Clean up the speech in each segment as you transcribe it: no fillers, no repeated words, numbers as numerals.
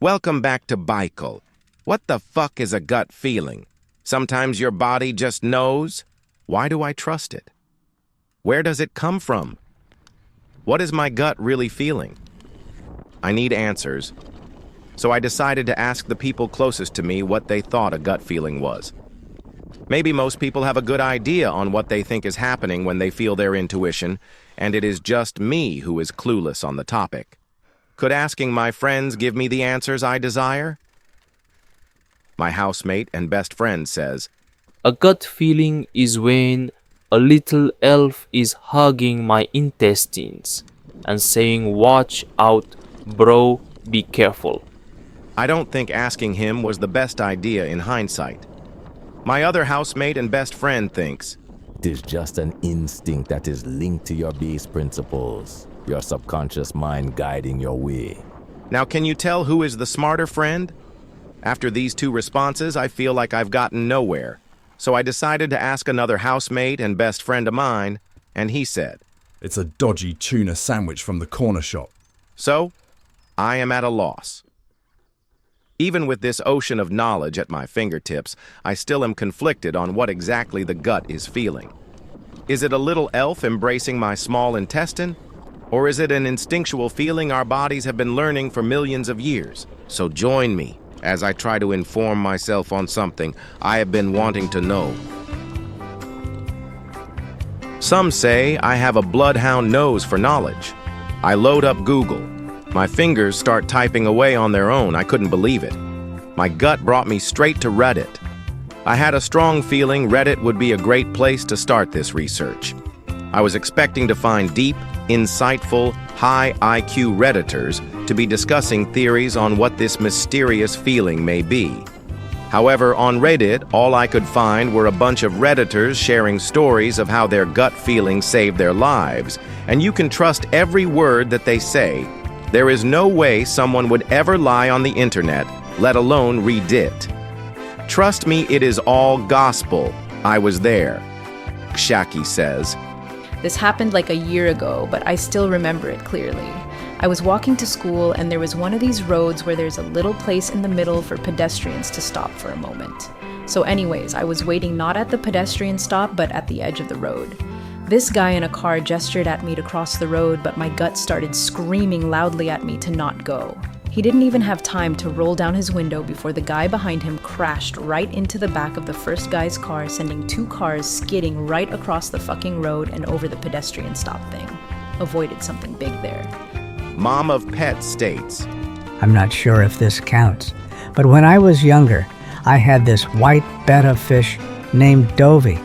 Welcome back to Baikal. What the fuck is a gut feeling? Sometimes your body just knows. Why do I trust it? Where does it come from? What is my gut really feeling? I need answers. So I decided to ask the people closest to me what they thought a gut feeling was. Maybe most people have a good idea on what they think is happening when they feel their intuition, and it is just me who is clueless on the topic. Could asking my friends give me the answers I desire? My housemate and best friend says, A gut feeling is when a little elf is hugging my intestines and saying, "Watch out, bro, be careful." I don't think asking him was the best idea in hindsight. My other housemate and best friend thinks, It is just an instinct that is linked to your base principles, your subconscious mind guiding your way. Now can you tell who is the smarter friend? After these two responses, I feel like I've gotten nowhere. So I decided to ask another housemate and best friend of mine, and he said, It's a dodgy tuna sandwich from the corner shop. So, I am at a loss. Even with this ocean of knowledge at my fingertips, I still am conflicted on what exactly the gut is feeling. Is it a little elf embracing my small intestine? Or is it an instinctual feeling our bodies have been learning for millions of years? So join me as I try to inform myself on something I have been wanting to know. Some say I have a bloodhound nose for knowledge. I load up Google. My fingers start typing away on their own. I couldn't believe it. My gut brought me straight to Reddit. I had a strong feeling Reddit would be a great place to start this research. I was expecting to find deep, insightful, high IQ Redditors to be discussing theories on what this mysterious feeling may be. However, on Reddit, all I could find were a bunch of Redditors sharing stories of how their gut feeling saved their lives, and you can trust every word that they say. There is no way someone would ever lie on the internet, let alone read it. Trust me, it is all gospel. I was there. Shaki says, This happened like a year ago, but I still remember it clearly. I was walking to school and there was one of these roads where there's a little place in the middle for pedestrians to stop for a moment. So anyways, I was waiting not at the pedestrian stop, but at the edge of the road. This guy in a car gestured at me to cross the road, but my gut started screaming loudly at me to not go. He didn't even have time to roll down his window before the guy behind him crashed right into the back of the first guy's car, sending two cars skidding right across the fucking road and over the pedestrian stop thing. Avoided something big there. Mom of Pet states, I'm not sure if this counts, but when I was younger, I had this white betta fish named Dovey.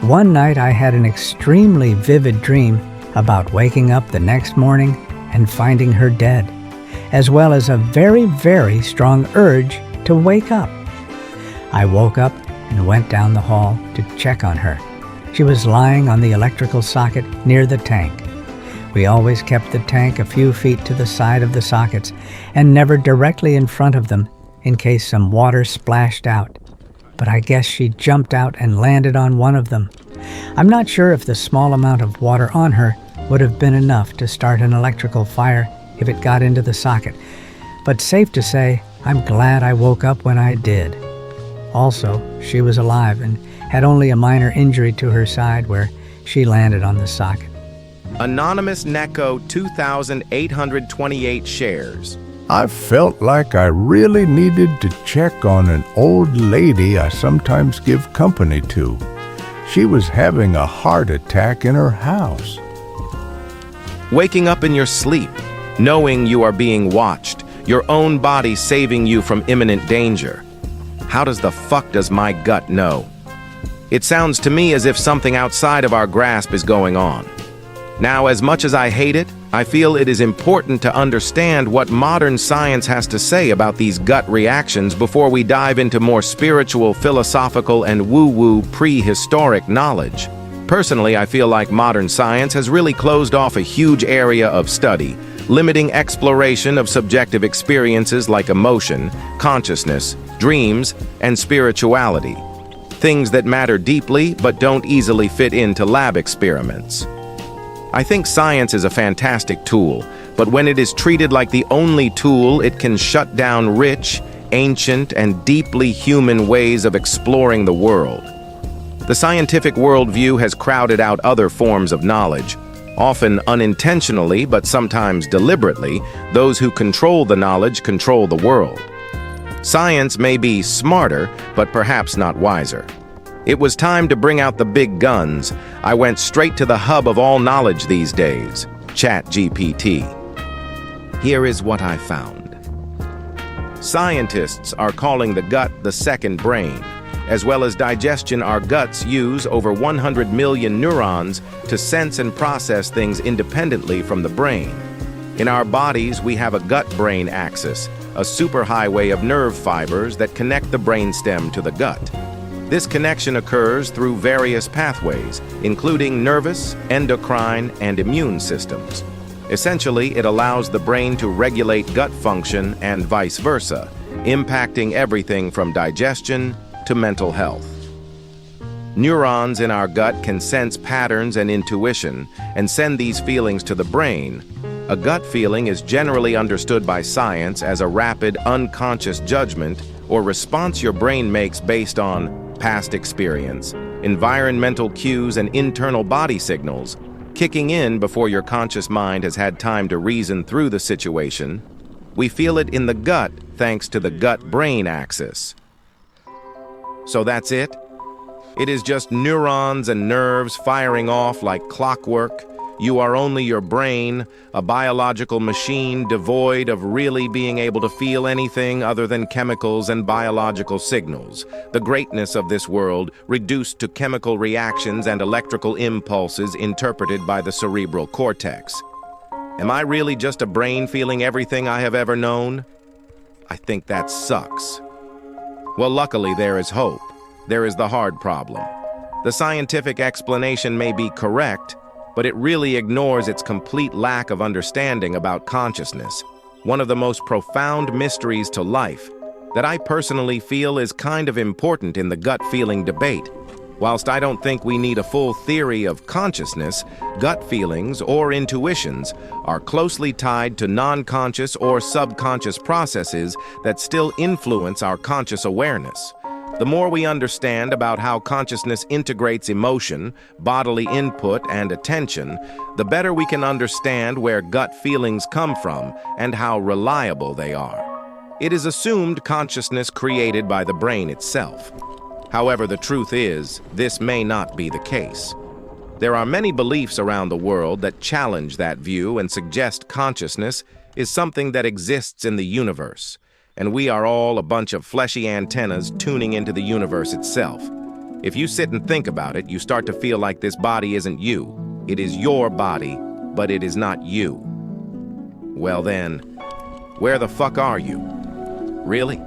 One night I had an extremely vivid dream about waking up the next morning and finding her dead, as well as a very, very strong urge to wake up. I woke up and went down the hall to check on her. She was lying on the electrical socket near the tank. We always kept the tank a few feet to the side of the sockets and never directly in front of them in case some water splashed out. But I guess she jumped out and landed on one of them. I'm not sure if the small amount of water on her would have been enough to start an electrical fire if it got into the socket, but safe to say, I'm glad I woke up when I did. Also, she was alive and had only a minor injury to her side where she landed on the socket. Anonymous Neko 2,828 shares. I felt like I really needed to check on an old lady I sometimes give company to. She was having a heart attack in her house. Waking up in your sleep, knowing you are being watched, your own body saving you from imminent danger. How does the fuck does my gut know? It sounds to me as if something outside of our grasp is going on. Now, as much as I hate it, I feel it is important to understand what modern science has to say about these gut reactions before we dive into more spiritual, philosophical, and woo-woo prehistoric knowledge. Personally, I feel like modern science has really closed off a huge area of study, limiting exploration of subjective experiences like emotion, consciousness, dreams, and spirituality. Things that matter deeply but don't easily fit into lab experiments. I think science is a fantastic tool, But when it is treated like the only tool, it can shut down rich, ancient, and deeply human ways of exploring the world. The scientific worldview has crowded out other forms of knowledge. Often unintentionally, but sometimes deliberately, those who control the knowledge control the world. Science may be smarter, but perhaps not wiser. It was time to bring out the big guns. I went straight to the hub of all knowledge these days, ChatGPT. Here is what I found. Scientists are calling the gut the second brain. As well as digestion, our guts use over 100 million neurons to sense and process things independently from the brain. In our bodies, we have a gut-brain axis, a superhighway of nerve fibers that connect the brainstem to the gut. This connection occurs through various pathways, including nervous, endocrine, and immune systems. Essentially, it allows the brain to regulate gut function and vice versa, impacting everything from digestion to mental health. Neurons in our gut can sense patterns and intuition and send these feelings to the brain. A gut feeling is generally understood by science as a rapid, unconscious judgment or response your brain makes based on past experience, environmental cues, and internal body signals, kicking in before your conscious mind has had time to reason through the situation. We feel it in the gut thanks to the gut-brain axis. So that's it? It is just neurons and nerves firing off like clockwork. You are only your brain, a biological machine devoid of really being able to feel anything other than chemicals and biological signals. The greatness of this world reduced to chemical reactions and electrical impulses interpreted by the cerebral cortex. Am I really just a brain feeling everything I have ever known? I think that sucks. Well, luckily there is hope. There is the hard problem. The scientific explanation may be correct, but it really ignores its complete lack of understanding about consciousness, one of the most profound mysteries to life, that I personally feel is kind of important in the gut-feeling debate. Whilst I don't think we need a full theory of consciousness, gut feelings or intuitions are closely tied to non-conscious or subconscious processes that still influence our conscious awareness. The more we understand about how consciousness integrates emotion, bodily input, and attention, the better we can understand where gut feelings come from and how reliable they are. It is assumed consciousness created by the brain itself. However, the truth is, this may not be the case. There are many beliefs around the world that challenge that view and suggest consciousness is something that exists in the universe, and we are all a bunch of fleshy antennas tuning into the universe itself. If you sit and think about it, you start to feel like this body isn't you. It is your body, but it is not you. Well then, where the fuck are you? Really?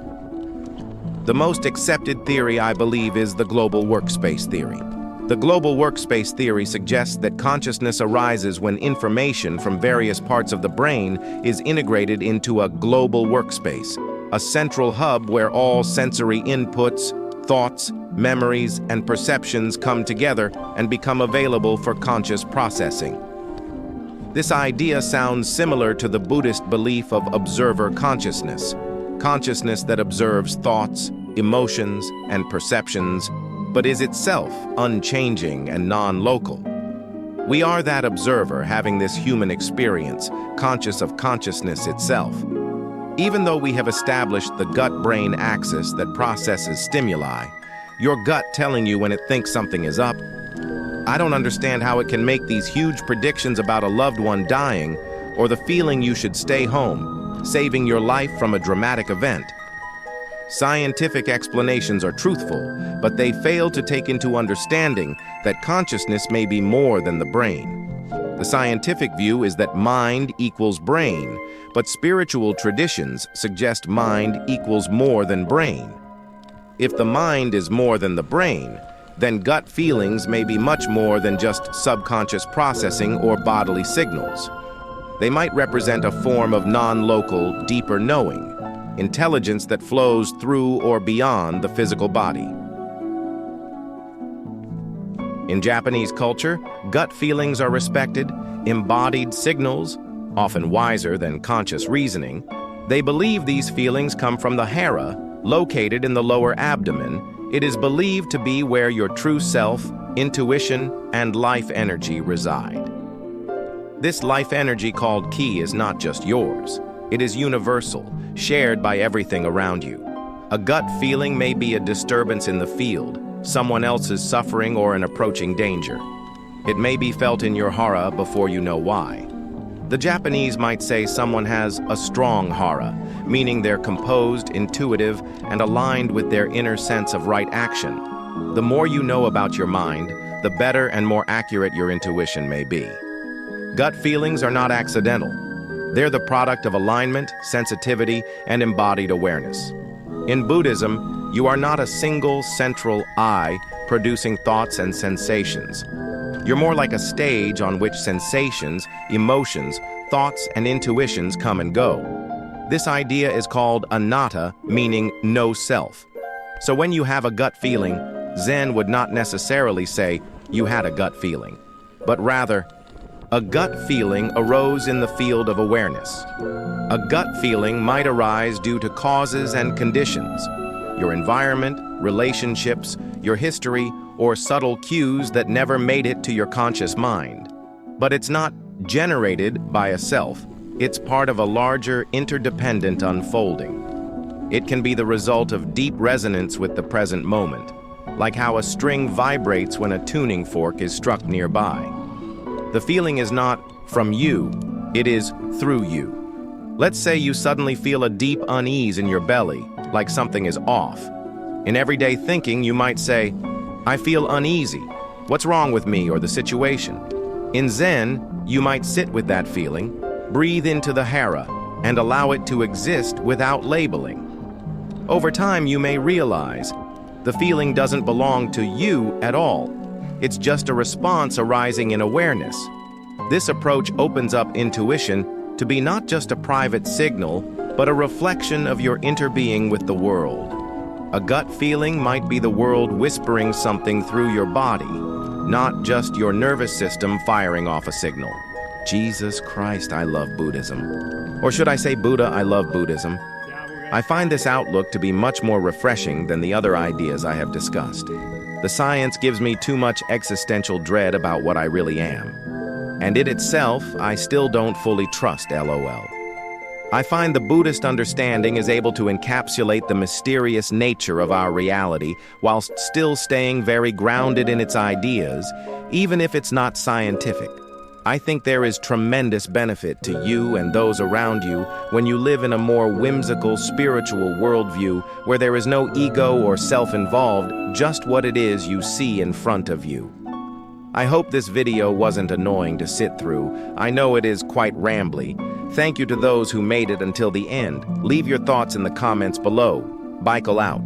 The most accepted theory, I believe, is the global workspace theory. The global workspace theory suggests that consciousness arises when information from various parts of the brain is integrated into a global workspace, a central hub where all sensory inputs, thoughts, memories, and perceptions come together and become available for conscious processing. This idea sounds similar to the Buddhist belief of observer consciousness, consciousness that observes thoughts, emotions, and perceptions, but is itself unchanging and non-local. We are that observer having this human experience, conscious of consciousness itself. Even though we have established the gut-brain axis that processes stimuli, your gut telling you when it thinks something is up, I don't understand how it can make these huge predictions about a loved one dying or the feeling you should stay home, saving your life from a dramatic event. Scientific explanations are truthful, but they fail to take into understanding that consciousness may be more than the brain. The scientific view is that mind equals brain, but spiritual traditions suggest mind equals more than brain. If the mind is more than the brain, then gut feelings may be much more than just subconscious processing or bodily signals. They might represent a form of non-local, deeper knowing, intelligence that flows through or beyond the physical body. In Japanese culture, gut feelings are respected, embodied signals often wiser than conscious reasoning. They believe these feelings come from the hara, located in the lower abdomen. It is believed to be where your true self, intuition, and life energy reside. This life energy called ki is not just yours. It is universal, shared by everything around you. A gut feeling may be a disturbance in the field, someone else's suffering, or an approaching danger. It may be felt in your hara before you know why. The Japanese might say someone has a strong hara, meaning they're composed, intuitive, and aligned with their inner sense of right action. The more you know about your mind, the better and more accurate your intuition may be. Gut feelings are not accidental. They're the product of alignment, sensitivity, and embodied awareness. In Buddhism, you are not a single central I producing thoughts and sensations. You're more like a stage on which sensations, emotions, thoughts, and intuitions come and go. This idea is called anatta, meaning no self. So when you have a gut feeling, Zen would not necessarily say you had a gut feeling, but rather, a gut feeling arose in the field of awareness. A gut feeling might arise due to causes and conditions, your environment, relationships, your history, or subtle cues that never made it to your conscious mind. But it's not generated by a self. It's part of a larger, interdependent unfolding. It can be the result of deep resonance with the present moment, like how a string vibrates when a tuning fork is struck nearby. The feeling is not from you, it is through you. Let's say you suddenly feel a deep unease in your belly, like something is off. In everyday thinking, you might say, I feel uneasy. What's wrong with me or the situation? In Zen, you might sit with that feeling, breathe into the hara, and allow it to exist without labeling. Over time, you may realize the feeling doesn't belong to you at all. It's just a response arising in awareness. This approach opens up intuition to be not just a private signal, but a reflection of your interbeing with the world. A gut feeling might be the world whispering something through your body, not just your nervous system firing off a signal. Jesus Christ, I love Buddhism. Or should I say Buddha, I love Buddhism. I find this outlook to be much more refreshing than the other ideas I have discussed. The science gives me too much existential dread about what I really am. And it itself, I still don't fully trust, LOL. I find the Buddhist understanding is able to encapsulate the mysterious nature of our reality whilst still staying very grounded in its ideas, even if it's not scientific. I think there is tremendous benefit to you and those around you when you live in a more whimsical spiritual worldview where there is no ego or self-involved, just what it is you see in front of you. I hope this video wasn't annoying to sit through. I know it is quite rambly. Thank you to those who made it until the end. Leave your thoughts in the comments below. Michael out.